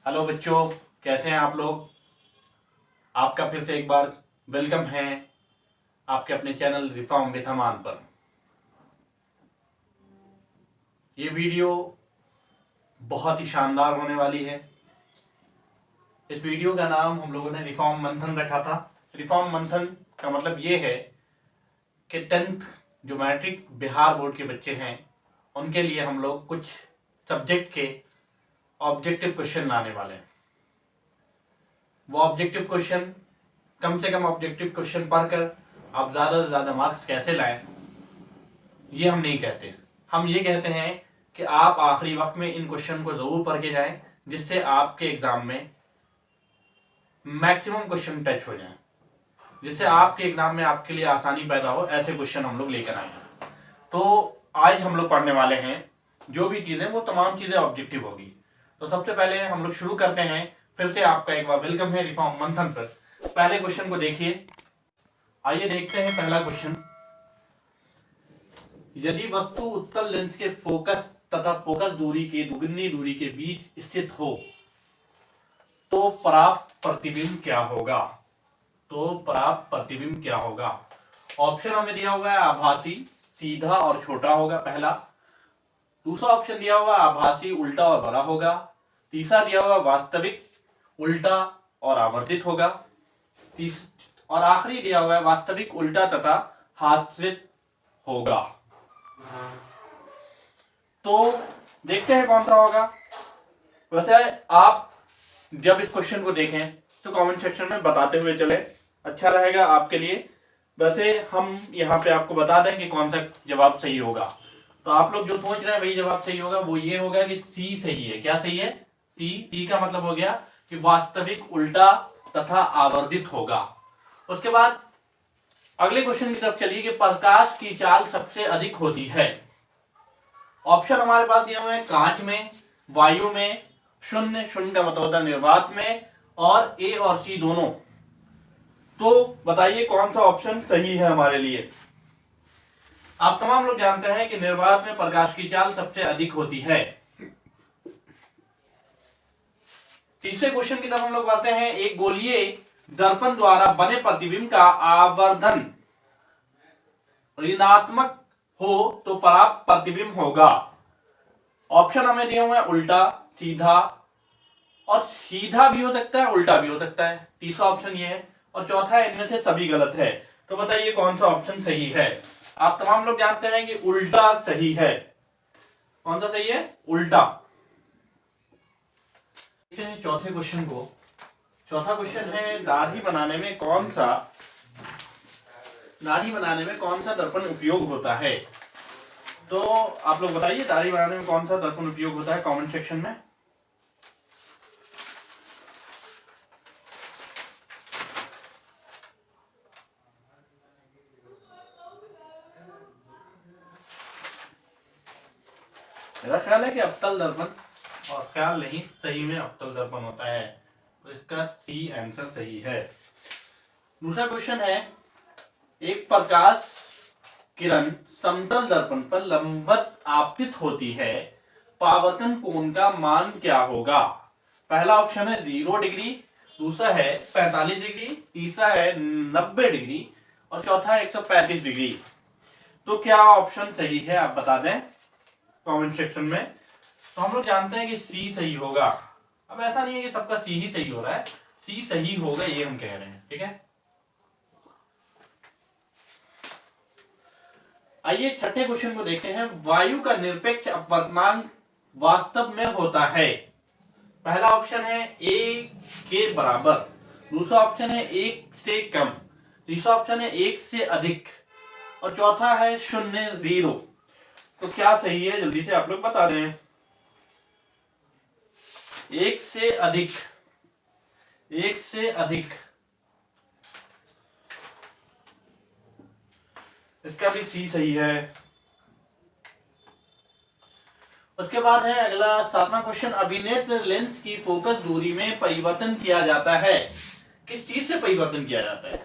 Hello बच्चों, कैसे हैं आप लोग। आपका फिर से एक बार वेलकम है आपके अपने चैनल रिफॉर्म विद अमान पर। ये वीडियो बहुत ही शानदार होने वाली है। इस वीडियो का नाम हम लोगों ने रिफॉर्म मंथन रखा था। रिफॉर्म मंथन का मतलब ये है कि 10th जो मैट्रिक बिहार बोर्ड के बच्चे हैं उनके लिए हम लोग कुछ सब्जेक्ट के ऑब्जेक्टिव क्वेश्चन लाने वाले हैं। वो ऑब्जेक्टिव क्वेश्चन, कम से कम ऑब्जेक्टिव क्वेश्चन पढ़कर आप ज़्यादा से ज़्यादा मार्क्स कैसे लाएं, ये हम नहीं कहते। हम ये कहते हैं कि आप आखिरी वक्त में इन क्वेश्चन को ज़रूर पढ़ के जाएं, जिससे आपके एग्ज़ाम में मैक्सिमम क्वेश्चन टच हो जाएं, जिससे आपके एग्ज़ाम में आपके लिए आसानी पैदा हो। ऐसे क्वेश्चन हम लोग लेकर आए हैं। तो आज हम लोग पढ़ने वाले हैं जो भी चीज़ें, वो तमाम चीज़ें ऑब्जेक्टिव होगी। तो सबसे पहले हम लोग शुरू करते हैं। फिर से आपका एक बार वेलकम है रिफॉर्म मंथन पर। पहले क्वेश्चन को देखिए। आइए देखते हैं पहला क्वेश्चन। यदि वस्तु उत्तल लेंस के फोकस तथा फोकस दूरी के दुगनी दूरी के बीच स्थित हो तो प्राप्त प्रतिबिंब क्या होगा। ऑप्शन हमें दिया हुआ है आभासी, सीधा और छोटा होगा पहला। दूसरा ऑप्शन दिया हुआ आभासी, उल्टा और बड़ा होगा। तीसरा दिया हुआ वास्तविक, उल्टा और आवर्तित होगा। और आखिरी दिया हुआ है वास्तविक, उल्टा तथा हास्यित होगा। तो देखते हैं कौन सा होगा। वैसे आप जब इस क्वेश्चन को देखें तो कमेंट सेक्शन में बताते हुए चले, अच्छा रहेगा आपके लिए। वैसे हम यहाँ पे आपको बता दें कि कौन सा जवाब सही होगा। तो आप लोग जो सोच रहे हैं वही जवाब सही होगा, वो ये होगा कि सी सही है। क्या सही है? सी का मतलब हो गया कि वास्तविक, उल्टा तथा आवर्धित होगा। उसके बाद अगले क्वेश्चन की तरफ चलिए कि प्रकाश की चाल सबसे अधिक होती है। ऑप्शन हमारे पास दिए हुए हैं कांच में, वायु में, शून्य का मतलब होता है निर्वात में, और ए और सी दोनों। तो बताइए कौन सा ऑप्शन सही है हमारे लिए। आप तमाम लोग जानते हैं कि निर्वात में प्रकाश की चाल सबसे अधिक होती है। तीसरे क्वेश्चन की तरफ हम लोग बढ़ते हैं। एक गोलीय दर्पण द्वारा बने प्रतिबिंब का आवर्धन ऋणात्मक हो तो प्राप्त प्रतिबिंब होगा। ऑप्शन हमें दिए हुए हैं उल्टा, सीधा, और सीधा भी हो सकता है, उल्टा भी हो सकता है। तीसरा ऑप्शन ये है, और चौथा है इनमें से सभी गलत है। तो बताइए कौन सा ऑप्शन सही है। आप तमाम लोग जानते हैं कि उल्टा सही है। कौन सा सही है? उल्टा। चौथे क्वेश्चन को। चौथा क्वेश्चन है दाढ़ी बनाने में कौन सा दर्पण उपयोग होता है। तो आप लोग बताइए दाढ़ी बनाने में कौन सा दर्पण उपयोग होता है कमेंट सेक्शन में। मेरा ख्याल है कि अवतल दर्पण, और ख्याल नहीं, सही में अवतल दर्पण होता है। तो इसका सी आंसर सही है। दूसरा क्वेश्चन है, एक प्रकाश किरण समतल दर्पण पर लंबवत आपतित होती है, परावर्तन कोण का मान क्या होगा। पहला ऑप्शन है 0 डिग्री, दूसरा है 45 डिग्री, तीसरा है 90 डिग्री, और चौथा है 135 डिग्री। तो क्या ऑप्शन सही है आप बता दें कमेंट सेक्शन में। तो हम लोग जानते हैं कि सी सही होगा। अब ऐसा नहीं है कि सबका सी ही सही हो रहा है, सी सही होगा ये हम कह रहे हैं, ठीक है। आइए छठे क्वेश्चन को देखते हैं। वायु का निरपेक्ष अपवर्तनांक वास्तव में होता है। पहला ऑप्शन है 1 के बराबर, दूसरा ऑप्शन है 1 से कम, तीसरा ऑप्शन है 1 से अधिक, और चौथा है 0 तो क्या सही है जल्दी से आप लोग बता दें। 1 से अधिक, 1 से अधिक, इसका भी सी सही है। उसके बाद है अगला 7वां क्वेश्चन। अभिनेत्र लेंस की फोकस दूरी में परिवर्तन किया जाता है। किस चीज से परिवर्तन किया जाता है?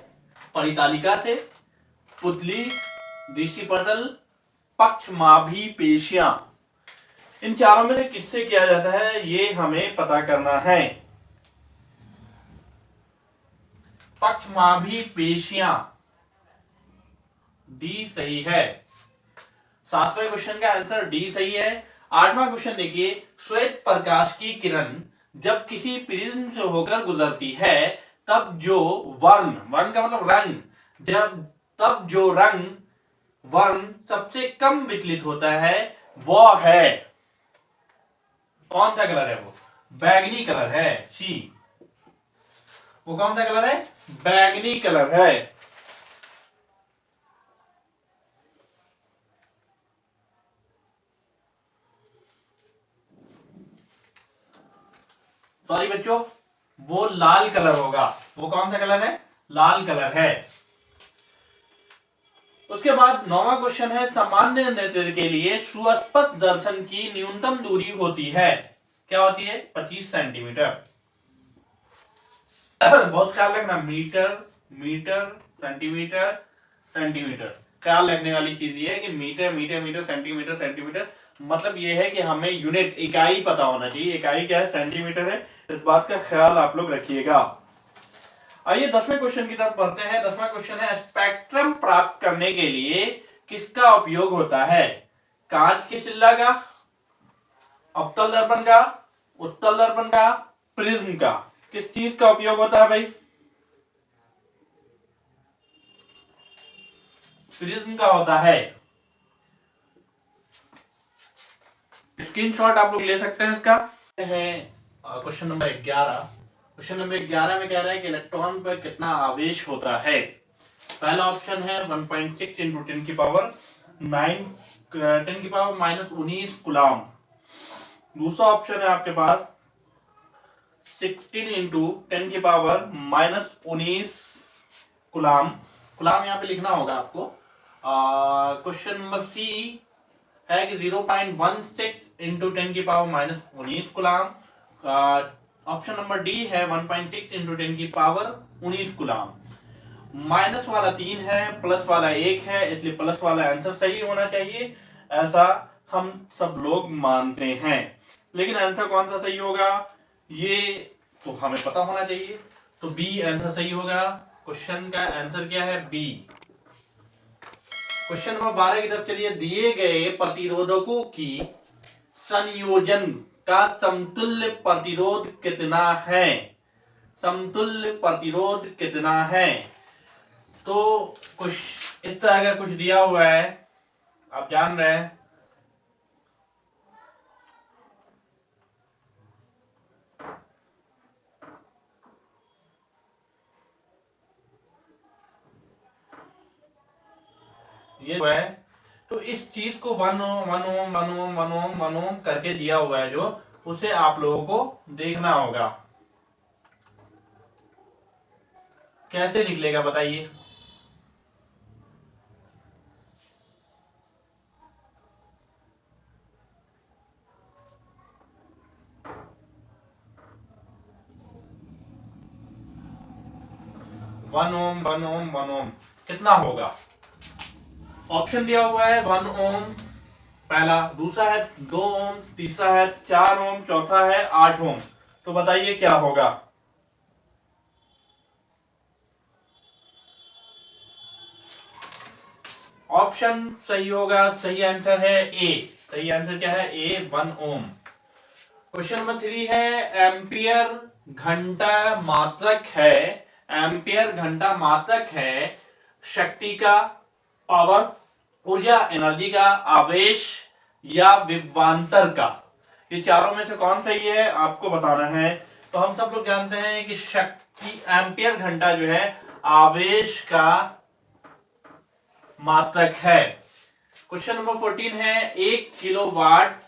परितालिका से, पुतली, दृष्टिपटल, पक्षमाभी पेशियां। इन चारों में से किससे किया जाता है ये हमें पता करना है। पक्षमाभी पेशियां, डी सही है। 7वें क्वेश्चन का आंसर डी सही है। 8वां क्वेश्चन देखिए, श्वेत प्रकाश की किरण जब किसी प्रिज्म से होकर गुजरती है तब जो वर्ण का मतलब रंग, तब जो रंग वर्ण सबसे कम विचलित होता है वो है, कौन सा कलर है वो? बैगनी कलर है, सी। वो कौन सा कलर है? बैगनी कलर है। सॉरी बच्चों, वो लाल कलर होगा। वो कौन सा कलर है? लाल कलर है। उसके बाद 9वां क्वेश्चन है, सामान्य नेत्र के लिए सुस्पष्ट दर्शन की न्यूनतम दूरी होती है, क्या होती है? 25 सेंटीमीटर। बहुत ख्याल रखना, मीटर मीटर सेंटीमीटर सेंटीमीटर, ख्याल रखने वाली चीज ये है कि metre metre metre centimetre centimetre, मतलब ये है कि हमें यूनिट इकाई पता होना चाहिए। इकाई क्या है? सेंटीमीटर है। इस बात का ख्याल आप लोग रखिएगा। आइए 10वें क्वेश्चन की तरफ बढ़ते हैं। 10वां क्वेश्चन है, स्पेक्ट्रम प्राप्त करने के लिए किसका उपयोग होता है? कांच के शिल्ला का, अवतल दर्पण का, उत्तल दर्पण का, प्रिज्म का, किस चीज का उपयोग होता है भाई? प्रिज्म का होता है। स्क्रीनशॉट आप लोग ले सकते हैं इसका। है क्वेश्चन नंबर 11। क्वेश्चन नंबर 11 में कह रहा है कि इलेक्ट्रॉन पर कितना आवेश होता है। पहला ऑप्शन है 1.6 इंटू 10 की पावर 9 10 की पावर -19 कूलम। दूसरा ऑप्शन है आपके पास 16 इंटू 10 की पावर -19 कूलम। कूलम यहाँ पे लिखना होगा आपको। क्वेश्चन नंबर सी है कि 0.16 इंटू 10 की power -19 coulomb. Option number D है 1.6 इंटू 10 की पावर 19 कूलम। माइनस वाला 3 है, प्लस वाला 1 है, इसलिए प्लस वाला आंसर सही होना चाहिए, ऐसा हम सब लोग मानते हैं। लेकिन आंसर कौन सा सही होगा ये तो हमें पता होना चाहिए, तो बी आंसर सही होगा। क्वेश्चन का आंसर क्या है? बी। क्वेश्चन नंबर 12 की तरफ चलिए। दिए गए प्रतिरोधकों की संयोजन का समतुल्य प्रतिरोध कितना है? समतुल्य प्रतिरोध कितना है? तो कुछ इस तरह का कुछ दिया हुआ है, आप जान रहे हैं। ये है, तो इस चीज को 1 ओम 1 ओम 1 ओम 1 ओम 1 ओम करके दिया हुआ है, जो उसे आप लोगों को देखना होगा। कैसे निकलेगा बताइए? वन ओम कितना होगा? ऑप्शन दिया हुआ है 1 ओम पहला, दूसरा है 2 ओम, तीसरा है 4 ओम, चौथा है 8 ओम। तो बताइए क्या होगा? ऑप्शन सही होगा, सही आंसर है ए। सही आंसर क्या है? ए 1 ओम। क्वेश्चन नंबर 3 है, एम्पियर घंटा मात्रक है, एम्पियर घंटा मात्रक है शक्ति का, पावर, ऊर्जा, एनर्जी का, आवेश या विभवांतर का। ये चारों में से कौन सही है आपको बताना है। तो हम सब लोग जानते हैं कि शक्ति, एम्पियर घंटा जो है आवेश का मात्रक है। क्वेश्चन नंबर 14 है, 1 किलोवाट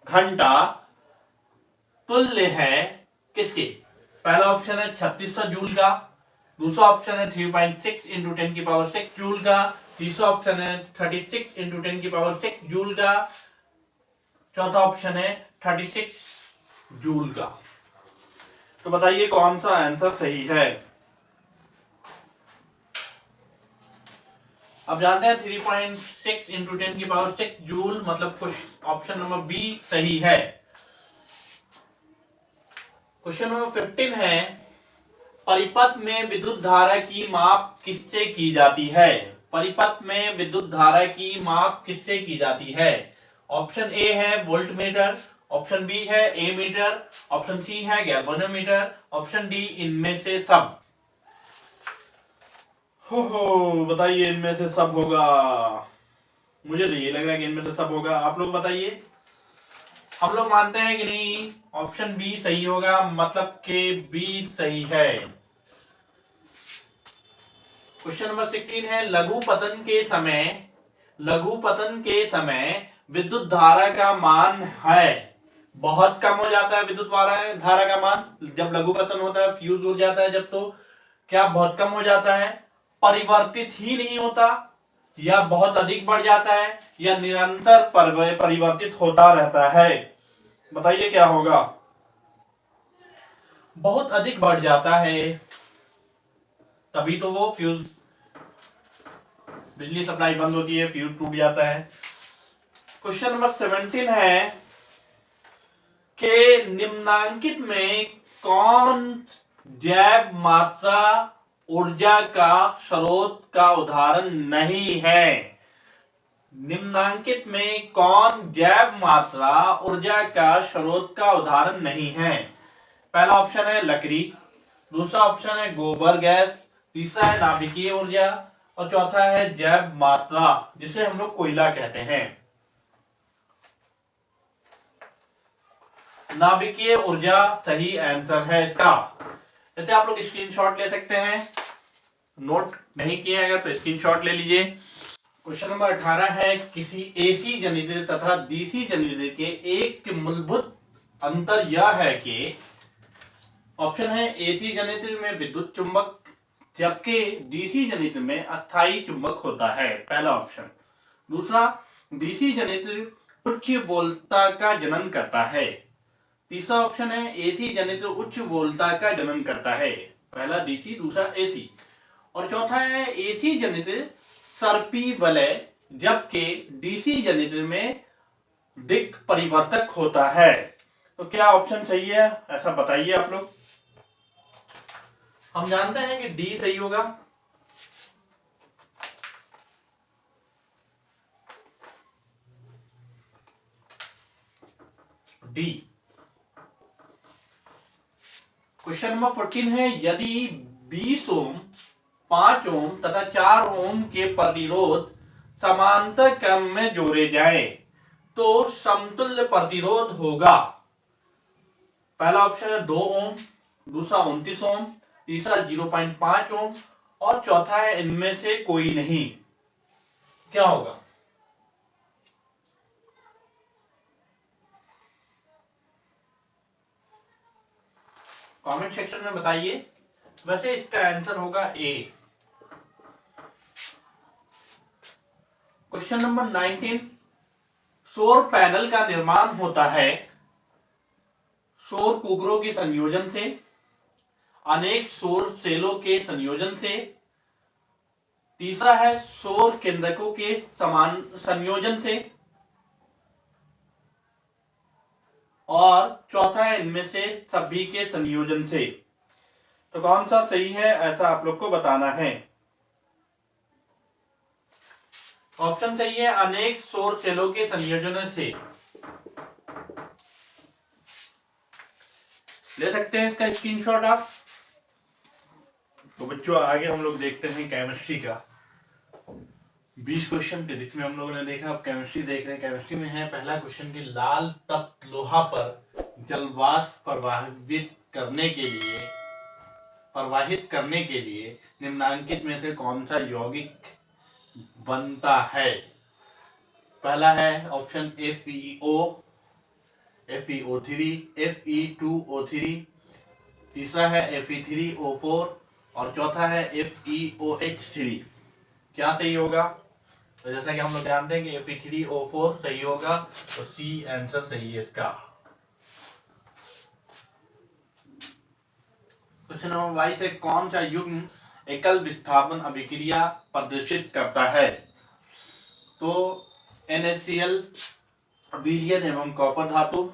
घंटा तुल्य है किसके? पहला ऑप्शन है 3600 जूल का, दूसरा ऑप्शन है 3.6 इंटू 10 की पावर 6 जूल का, तीसरा ऑप्शन है 36 इंटू 10 की पावर 6 जूल का, चौथा ऑप्शन है 36 जूल का। तो बताइए कौन सा आंसर सही है? अब जानते हैं 3.6 इंटू 10⁶ जूल, मतलब ऑप्शन नंबर बी सही है। क्वेश्चन नंबर 15 है, परिपथ में विद्युत धारा की माप किससे की जाती है? परिपथ में विद्युत धारा की माप किससे की जाती है? ऑप्शन ए है वोल्टमीटर, ऑप्शन बी है एमीटर, ऑप्शन सी है गैल्वेनोमीटर, ऑप्शन डी इनमें से सब। हो बताइए इनमें से सब होगा। मुझे तो ये लग रहा है कि इनमें से सब होगा, आप लोग बताइए। हम लोग मानते हैं कि नहीं ऑप्शन बी सही होगा, मतलब कि बी सही है। क्वेश्चन नंबर 16 है, लघु पतन के समय विद्युत धारा का मान है, बहुत कम हो जाता है विद्युत धारा का मान जब लघु पतन होता है, फ्यूज उड़ जाता है जब, तो क्या बहुत कम हो जाता है, परिवर्तित ही नहीं होता, या बहुत अधिक बढ़ जाता है, या निरंतर परिवर्तित होता रहता है? बताइए क्या होगा। बहुत अधिक बढ़ जाता है, तभी तो वो फ्यूज, बिजली सप्लाई बंद होती है, फ्यूज टूट जाता है। क्वेश्चन नंबर 17 है कि निम्नांकित में कौन जैव मात्रा ऊर्जा का स्रोत का उदाहरण नहीं है? निम्नांकित में कौन जैव मात्रा ऊर्जा का स्रोत का उदाहरण नहीं है? पहला ऑप्शन है लकड़ी, दूसरा ऑप्शन है गोबर गैस, तीसरा है नाभिकीय ऊर्जा, और चौथा है जैव मात्रा जिसे हम लोग कोयला कहते हैं। नाभिकीय ऊर्जा सही आंसर है इसका। जैसे आप लोग स्क्रीनशॉट ले सकते हैं, नोट नहीं किए अगर तो स्क्रीनशॉट ले लीजिए। क्वेश्चन नंबर 18 है, किसी एसी जनरेटर तथा डीसी जनरेटर के एक मूलभूत अंतर यह है कि ऑप्शन है एसी जनरेटर में विद्युत चुंबक, जबकि डीसी जनरेटर में अस्थायी चुंबक होता है, पहला ऑप्शन। दूसरा, डीसी जनरेटर उच्च वोल्टता का जनन करता है। तीसरा ऑप्शन है एसी जनरेटर उच्च वोल्टता का जनन करता है, पहला डीसी दूसरा एसी। और चौथा है एसी जनरेटर सर्पी वलय, जबकि डीसी जनरेटर में दिक् परिवर्तक होता है। तो क्या ऑप्शन सही है ऐसा बताइए आप लोग। हम जानते हैं कि डी सही होगा। डी। क्वेश्चन नंबर 14 है, यदि 20 ओम, 5 ओम तथा 4 ओम के प्रतिरोध समांतर क्रम में जोड़े जाएं तो समतुल्य प्रतिरोध होगा। पहला ऑप्शन है 2 ओम, दूसरा 29 ओम, तीसरा 0.5 ओम, और चौथा है इनमें से कोई नहीं। क्या होगा? कमेंट सेक्शन में बताइए। वैसे इसका आंसर होगा ए। क्वेश्चन नंबर 19, सौर पैनल का निर्माण होता है सौर कुकरों के संयोजन से, अनेक सौर सेलों के संयोजन से, तीसरा है सौर केंद्रकों के समान संयोजन से, और चौथा है इनमें से सभी के संयोजन से। तो कौन सा सही है ऐसा आप लोग को बताना है। ऑप्शन सही है अनेक सौर सेलों के संयोजन से। ले सकते हैं इसका स्क्रीनशॉट आप। तो बच्चों आगे हम लोग देखते हैं केमिस्ट्री का 20 क्वेश्चन फिजिक्स में हम लोगों ने देखा, अब केमिस्ट्री देख रहे हैं। केमिस्ट्री में है पहला क्वेश्चन कि लाल तप्त लोहा पर जलवाष्प प्रवाहित करने के लिए निम्नांकित में से कौन सा यौगिक बनता है? पहला है ऑप्शन FeO, FeO3, Fe2O3, तीसरा है Fe3O4, और चौथा है FeOH3। क्या सही होगा? तो जैसा कि हम लोग जानते हैं कि Fe3O4 सही होगा, तो सी आंसर सही है इसका। क्वेश्चन नंबर 22 है, कौन सा युग्म एकल विस्थापन अभिक्रिया प्रदर्शित करता है। तो NaCl विलयन एवं कॉपर धातु,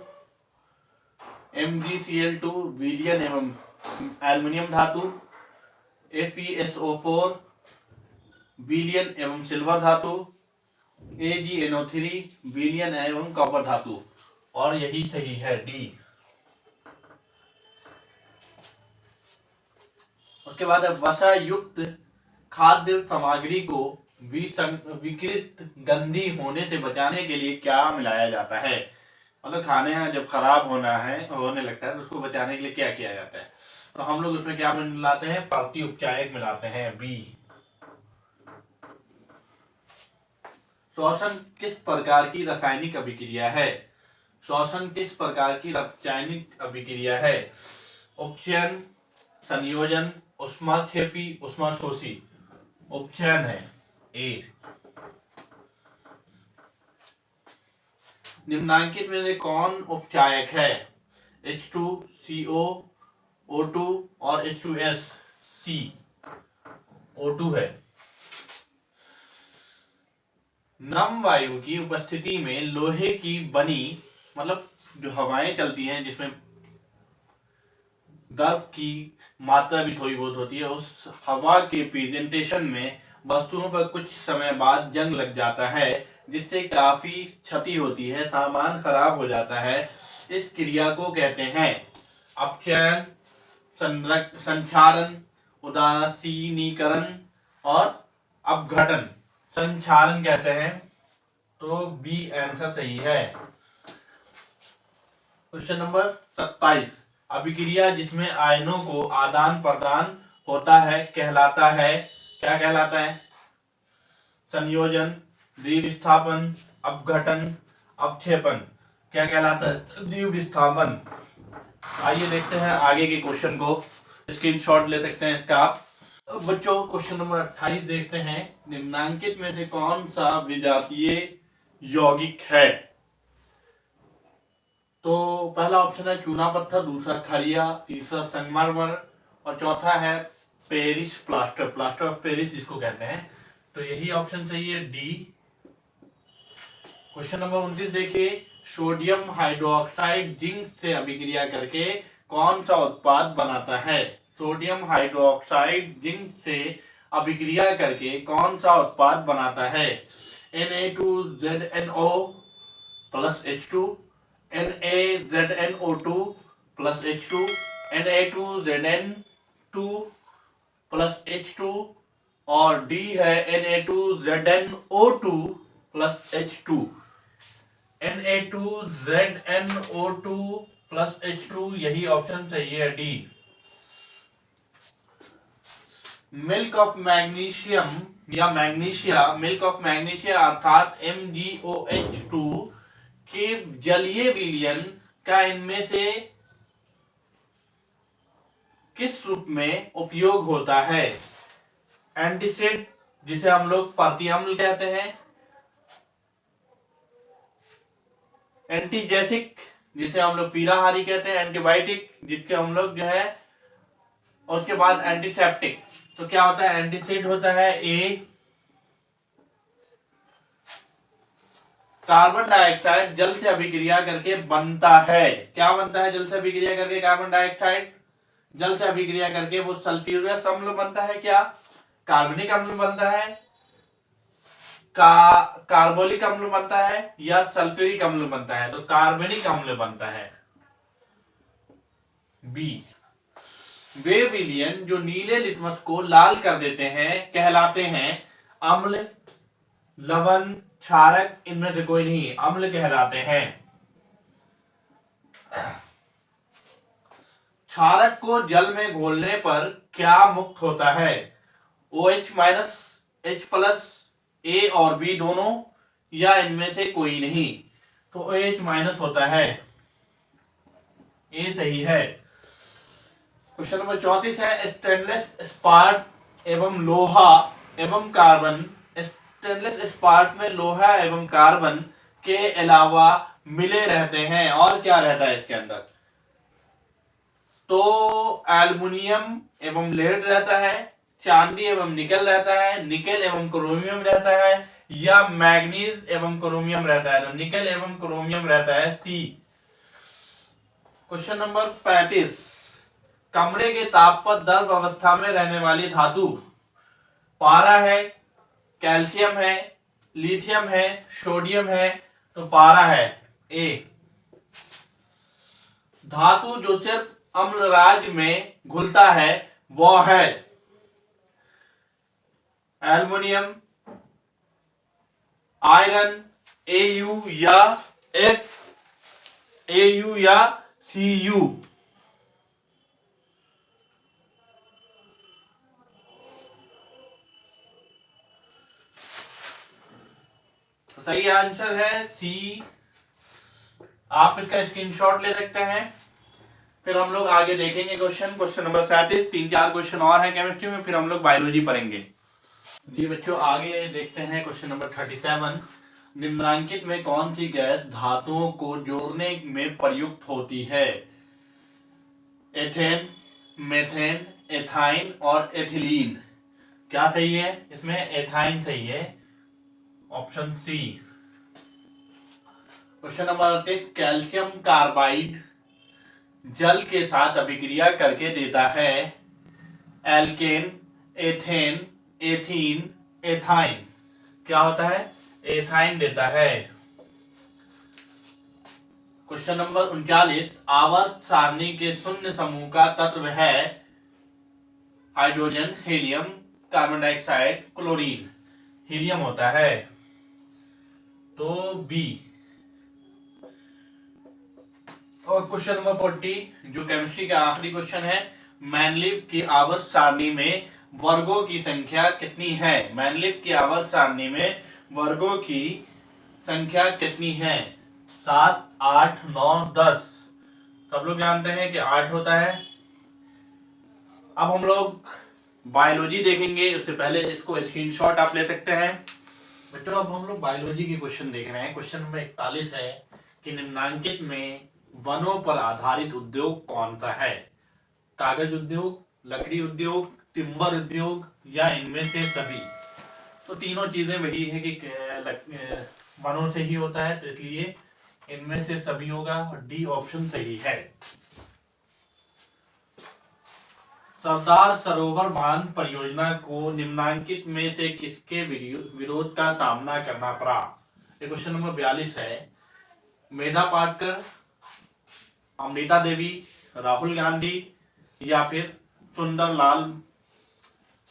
MgCl2 विलयन एवं एल्युमिनियम धातु, FeSO4 विलयन एवं सिल्वर धातु, AgNO3 विलयन एवं कॉपर धातु, और यही सही है डी। उसके बाद वसा युक्त खाद्य सामग्री को विकृत गंदी होने से बचाने के लिए क्या मिलाया जाता है? मतलब खाने में जब खराब होने लगता है तो उसको बचाने के लिए क्या किया जाता है? तो हम लोग उसमें क्या मिलाते हैं? प्रति उपचायक मिलाते हैं, बी। श्वसन किस प्रकार की रासायनिक अभिक्रिया है? श्वसन किस प्रकार की रासायनिक अभिक्रिया है? उपचयन, संयोजन, ऊष्माक्षेपी, ऊष्माशोषी। उपचयन है ए। निम्नांकित में से कौन उपचायक है? H2CO, O2 और H2S, C O2 है। नम वायु की उपस्थिति में लोहे की बनी, मतलब जो हवाएं चलती हैं जिसमें द्रव की मात्रा भी थोड़ी बहुत होती है, उस हवा के प्रेजेंटेशन में वस्तुओं पर कुछ समय बाद जंग लग जाता है, जिससे काफी क्षति होती है, सामान खराब हो जाता है। इस क्रिया को कहते हैं अपचयन, संक्षारण, उदासीनीकरण और अपघटन। संक्षारण कहते हैं, तो बी आंसर सही है। Question number 27। अभिक्रिया जिसमें आयनों को आदान प्रदान होता है कहलाता है, क्या कहलाता है? संयोजन, द्विविस्थापन, अपघटन, अपक्षेपण। क्या कहलाता है? द्विविस्थापन। आइए देखते हैं आगे के क्वेश्चन को, स्क्रीनशॉट ले सकते हैं इसका आप। बच्चों क्वेश्चन नंबर 28 देखते हैं। निम्नांकित में से कौन सा विजातीय यौगिक है? तो पहला ऑप्शन है चूना पत्थर, दूसरा खड़िया, तीसरा संगमरमर और चौथा है Paris plaster, plaster of Paris जिसको कहते हैं। तो यही ऑप्शन सही है, डी। क्वेश्चन नंबर 29 देखिए। सोडियम हाइड्रोक्साइड जिंक से अभिक्रिया करके कौन सा उत्पाद बनाता है? सोडियम हाइड्रोक्साइड जिंक से अभिक्रिया करके कौन सा उत्पाद बनाता है? Na2ZNO plus H2, NaZNO2 plus H2, Na2ZN2 plus H2 और डी है Na2ZNO2 plus H2। Na2ZNO2 plus H2 यही ऑप्शन सही है, डी। मिल्क ऑफ मैग्नीशियम या मैग्नीशिया, मिल्क ऑफ मैग्नीशिया अर्थात MgOH2 के जलीय विलयन का इनमें से किस रूप में उपयोग होता है? एंटीसिड जिसे हम लोग प्रतिअम्ल कहते हैं, एंटीजेसिक जिसे हम लोग पीलाहारी कहते हैं, एंटीबायोटिक जिसके हम लोग जो है, और उसके बाद एंटीसेप्टिक। तो क्या होता है? एंटीसिड होता है ए। कार्बन डाइऑक्साइड जल से अभिक्रिया करके बनता है, क्या बनता है? जल से अभिक्रिया करके कार्बन डाइऑक्साइड जल से अभिक्रिया करके वो सल्फ्यूरियस अम्ल बनता है, क्या कार्बनिक अम्ल बनता है, कार्बोलिक अम्ल बनता है या सल्फ्यूरिक अम्ल बनता है? तो कार्बनिक अम्ल बनता है, बी। वे विलयन जो नीले लिटमस को लाल कर देते हैं कहलाते हैं अम्ल, लवण, क्षारक, इनमें से कोई नहीं, अम्ल कहलाते हैं। क्षारक को जल में घोलने पर क्या मुक्त होता है? OH minus, H plus, A और B दोनों, या इनमें से कोई नहीं? तो OH माइनस होता है, ए सही है। क्वेश्चन नंबर 34 है। स्टेनलेस इस्पात एवं लोहा एवं कार्बन, स्टेनलेस इस्पात में लोहा एवं कार्बन के अलावा मिले रहते हैं, और क्या रहता है इसके अंदर? तो एल्युमिनियम एवं लेड रहता है, चांदी एवं निकल रहता है, निकल एवं क्रोमियम रहता है, या मैग्नीज एवं क्रोमियम रहता है? तो निकल एवं क्रोमियम रहता है, सी। क्वेश्चन नंबर 35, कमरे के ताप पर द्रव अवस्था में रहने वाली धातु? पारा है, कैल्शियम है, लिथियम है, सोडियम है? तो पारा है, ए। धातु जो सिर्फ अम्लराज में घुलता है वो है एल्युमिनियम, आयरन, एयू या एफ, एयू या सीयू? तो सही आंसर है सी। आप इसका स्क्रीनशॉट ले सकते हैं। फिर हम लोग आगे देखेंगे क्वेश्चन नंबर 37। 3-4 क्वेश्चन और है केमिस्ट्री में, फिर हम लोग बायोलॉजी पढ़ेंगे। जी बच्चों, आगे देखते हैं क्वेश्चन नंबर 37। निम्नलिखित में कौन सी गैस धातुओं को जोड़ने में प्रयुक्त होती है? एथेन, मेथेन, एथाइन और एथिलीन? क्या सही है इसमें? एथाइन सही है, option C. Question number 38, calcium carbide जल के साथ अभिक्रिया करके देता है एल्केन, एथेन, एथीन, एथाइन? क्या होता है? एथाइन देता है। क्वेश्चन नंबर 39, आवर्त सारणी के शून्य समूह का तत्व है hydrogen, helium, carbon dioxide, chlorine? Helium होता है, तो बी। और क्वेश्चन नंबर 40 जो केमिस्ट्री का आखिरी क्वेश्चन है, मैनलिव की आवर्त सारणी में वर्गों की संख्या कितनी है? मैनलिव की आवर्त सारणी में वर्गों की संख्या कितनी है? 7, 8, 9, 10? सब लोग जानते हैं कि 8 होता है। अब हम लोग बायोलॉजी देखेंगे, उससे पहले इसको स्क्रीनशॉट आप ले सकते हैं। बच्चों अब हम लोग बायोलॉजी के क्वेश्चन देख रहे हैं। क्वेश्चन नंबर 41 है कि निम्नलिखित में वनों पर आधारित उद्योग कौन सा है? कागज उद्योग, लकड़ी उद्योग, टिम्बर उद्योग या इनमें से सभी? तो तीनों चीजें वही है कि वनों से ही होता है, तो इसलिए इनमें से सभी होगा, और डी ऑप्शन सही है। सरदार सरोवर बांध परियोजना को निम्नलिखित में से किसके विरोध का सामना करना पड़ा? क्वेश्चन नंबर 42 है। मेधा पाटकर, अमृता देवी, राहुल गांधी या फिर सुंदरलाल?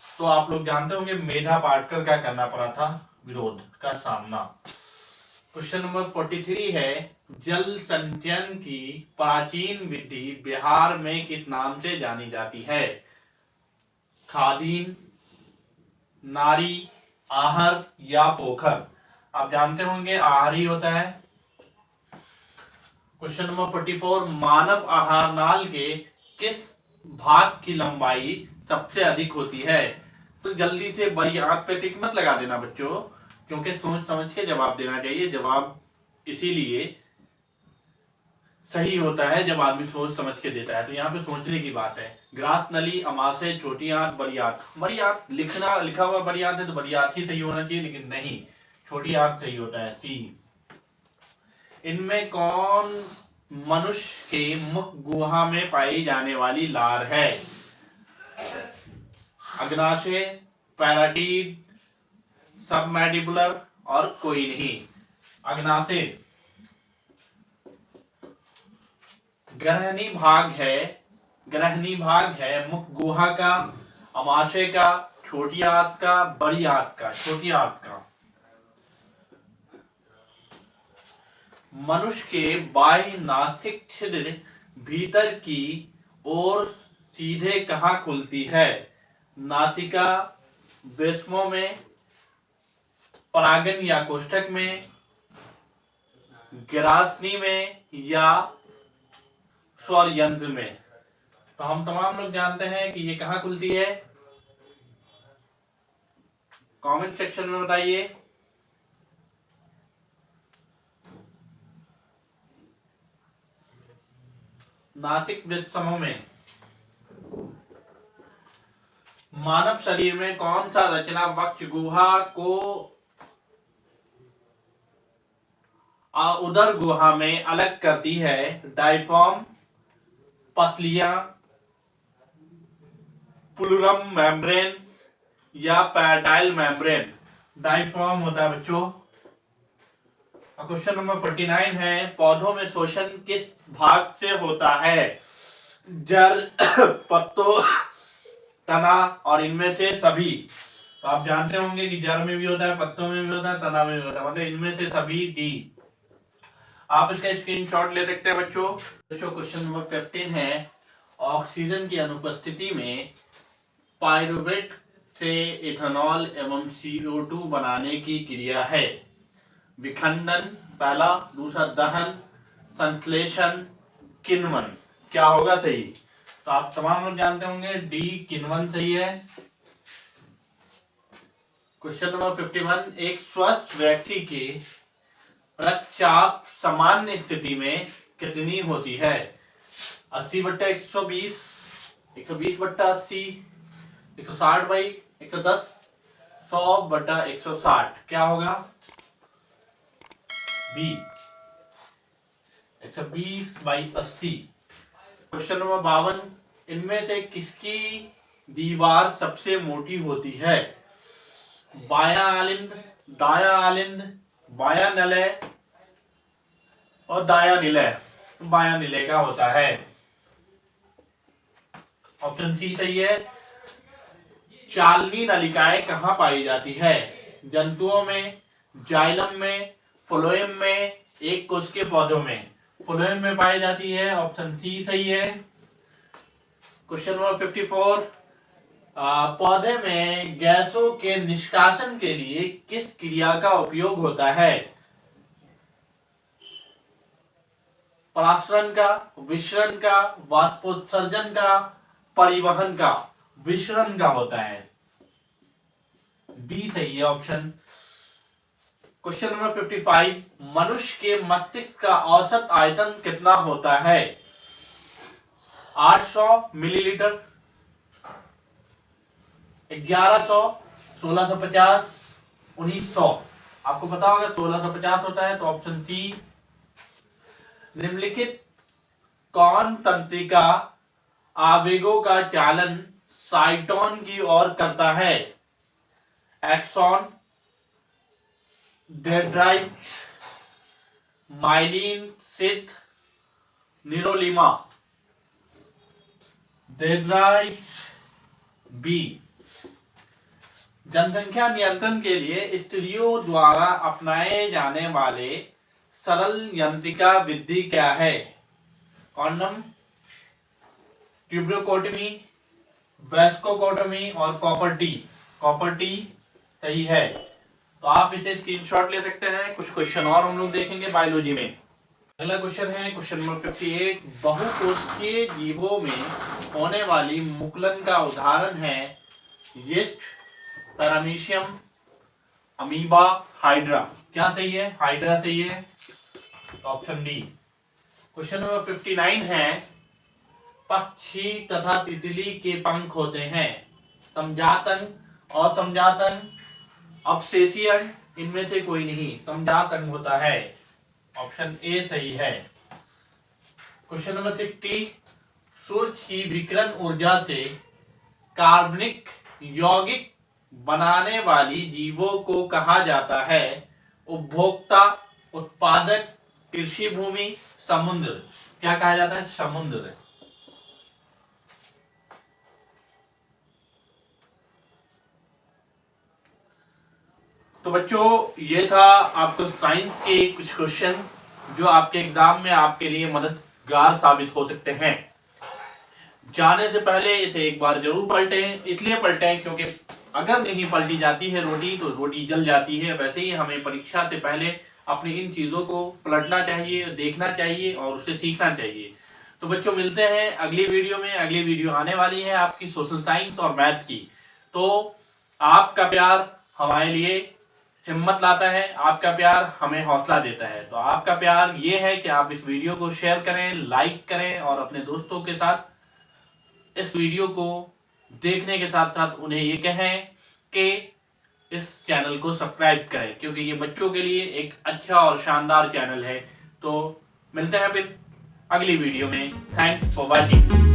तो आप लोग जानते होंगे मेधा पाटकर का करना पड़ा था विरोध का सामना। क्वेश्चन नंबर 43 है, जल संचयन की प्राचीन विधि बिहार में किस नाम से जानी जाती है? खादीन, नारी, आहर या पोखर? आप जानते होंगे आहर ही होता है। क्वेश्चन नंबर 44, मानव आहार नाल के किस भाग की लंबाई सबसे अधिक होती है? तो जल्दी से बड़ी आंख पे टिक मत लगा देना बच्चों, क्योंकि सोच समझ के जवाब देना चाहिए। जवाब इसीलिए सही होता है जब आदमी सोच समझ के देता है। तो यहाँ पे सोचने की बात है। ग्रास नली, अमाशय, छोटी आंत, बड़ी आंत? बड़ी आंत लिखा हुआ बड़ी आंत है, तो बड़ी आंत ही सही होना चाहिए, लेकिन नहीं, छोटी आंत सही होता है, सी। इनमें कौन मनुष्य के मुख गुहा में पाई जाने वाली लार है? अग्नाशय, पैराटीड, सबमैंडिबुलर और कोई नहीं? अग्नाशय ग्रहणी भाग है मुख गुहा का, अमाशय का, छोटी आंत का, बड़ी आंत का? छोटी आंत का। मनुष्य के बाह्य नासिक छिद्र भीतर की ओर सीधे कहाँ खुलती है? नासिका, वृषमों में, परागन या कोष्ठक में, ग्रासनी में या स्वर यंत्र में? तो हम तमाम लोग जानते हैं कि ये कहाँ खुलती है। कमेंट सेक्शन में बताइए। नासिक वृषमों में। मानव शरीर में कौन सा रचना वक्ष गुहा को उदर गुहा में अलग करती है? डायफ्राम, पसलियां, प्लूरम मेम्ब्रेन या पैराटाइल मेम्ब्रेन? डायफ्राम होता है बच्चों। क्वेश्चन नंबर 49 है, पौधों में शोषण किस भाग से होता है? जड़, पत्तों, तना और इनमें से सभी। तो आप जानते होंगे कि जड़ में भी होता है, पत्तों में भी होता है, तना में भी होता है, मतलब इनमें से सभी डी। आप इसका स्क्रीनशॉट ले सकते हैं बच्चों। क्वेश्चन नंबर 15 है, ऑक्सीजन की अनुपस्थिति में पाइरुवेट से इथेनॉल एवं CO2 बनाने की क्रिया है? विखंडन पहला, दूसरा दहन, संश्लेषण, किण्वन। क्या होगा सही? तो आप तमाम लोग जानते होंगे डी किण्वन सही है। क्वेश्चन नंबर 51, एक स्वस्थ व्यक्ति के रक्तचाप सामान्य स्थिति में कितनी होती है? 80/120, 120/80, 160/110, 100/160। क्या होगा? बी, 120/80। क्वेश्चन नंबर 52, इनमें से किसकी दीवार सबसे मोटी होती है? बायां आलिंद, दायां आलिंद, बायां निलय और दायां निलय। बायां निलय का होता है। ऑप्शन सी सही है। चालनी नलिकाएं कहाँ पाई जाती है? जंतुओं में, जाइलम में, फ्लोएम में, एक कोश के पौधों में। फ्लोएम में पाई जाती है, ऑप्शन सी सही है। क्वेश्चन नंबर 54, पौधे में गैसों के निष्कासन के लिए किस क्रिया का उपयोग होता है? परासरण का, विसरण का, वाष्पोत्सर्जन का, परिवहन का? विसरण का होता है। बी सही है ऑप्शन। क्वेश्चन नंबर 55, मनुष्य के मस्तिष्क का औसत आयतन कितना होता है? 800 मिलीलीटर, 1100, 1650, 1900। आपको पता होगा 1650 होता है, तो ऑप्शन सी। निम्नलिखित कौन तंत्रिका आवेगों का चालन साइटोन की ओर करता है? Axon, dendrites, myelin, sheath, neurilemma? Dendrites, B. जनसंख्या नियंत्रण के लिए स्त्रियों द्वारा अपनाए जाने वाले सरल यंत्रिका विधि क्या है? कॉन्डम, ट्यूबरोकोटमी, वैस्कोकोटमी और कॉपर टी? कॉपर टी सही है। तो आप इसे स्क्रीनशॉट ले सकते हैं। कुछ क्वेश्चन और हम लोग देखेंगे बायोलॉजी में। अगला क्वेश्चन है क्वेश्चन नंबर 58, बहुकोशिकीय जीवों में होने वाली मुकुलन का उदाहरण है? Yeast, paramecium, amoeba, hydra? क्या सही है? हाइड्रा सही है, ऑप्शन डी। क्वेश्चन नंबर 59 है, पक्षी तथा तितली के पंख होते हैं? समजातन, असमजातन, अवशेषीय? इनमें से कोई नहीं, समजातन होता है, ऑप्शन ए सही है। क्वेश्चन नंबर 60, सूर्य की विकिरण ऊर्जा से कार्बनिक यौगिक बनाने वाली जीवों को कहा जाता है? उपभोक्ता, उत्पादक, कृषि भूमि, समुद्र? क्या कहा जाता है? समुद्र। तो बच्चों ये था आपको साइंस के कुछ क्वेश्चन जो आपके एग्जाम में आपके लिए मददगार साबित हो सकते हैं। जाने से पहले इसे एक बार जरूर पलटें। इसलिए पलटें क्योंकि अगर नहीं पलटी जाती है रोटी तो रोटी जल जाती है। वैसे ही हमें परीक्षा से पहले अपनी इन चीजों को पलटना चाहिए, देखना चाहिए और उससे सीखना चाहिए। तो बच्चों मिलते हैं अगली वीडियो में। अगली वीडियो आने वाली है आपकी सोशल साइंस और मैथ की। तो आपका प्यार हमारे लिए हिम्मत लाता है, आपका प्यार हमें हौसला देता है। तो आपका प्यार ये है कि आप इस वीडियो को शेयर करें, लाइक करें और अपने दोस्तों के साथ इस वीडियो को देखने के साथ साथ उन्हें ये कहें कि इस चैनल को सब्सक्राइब करें, क्योंकि ये बच्चों के लिए एक अच्छा और शानदार चैनल है। तो मिलते हैं फिर अगली वीडियो में। Thanks for watching.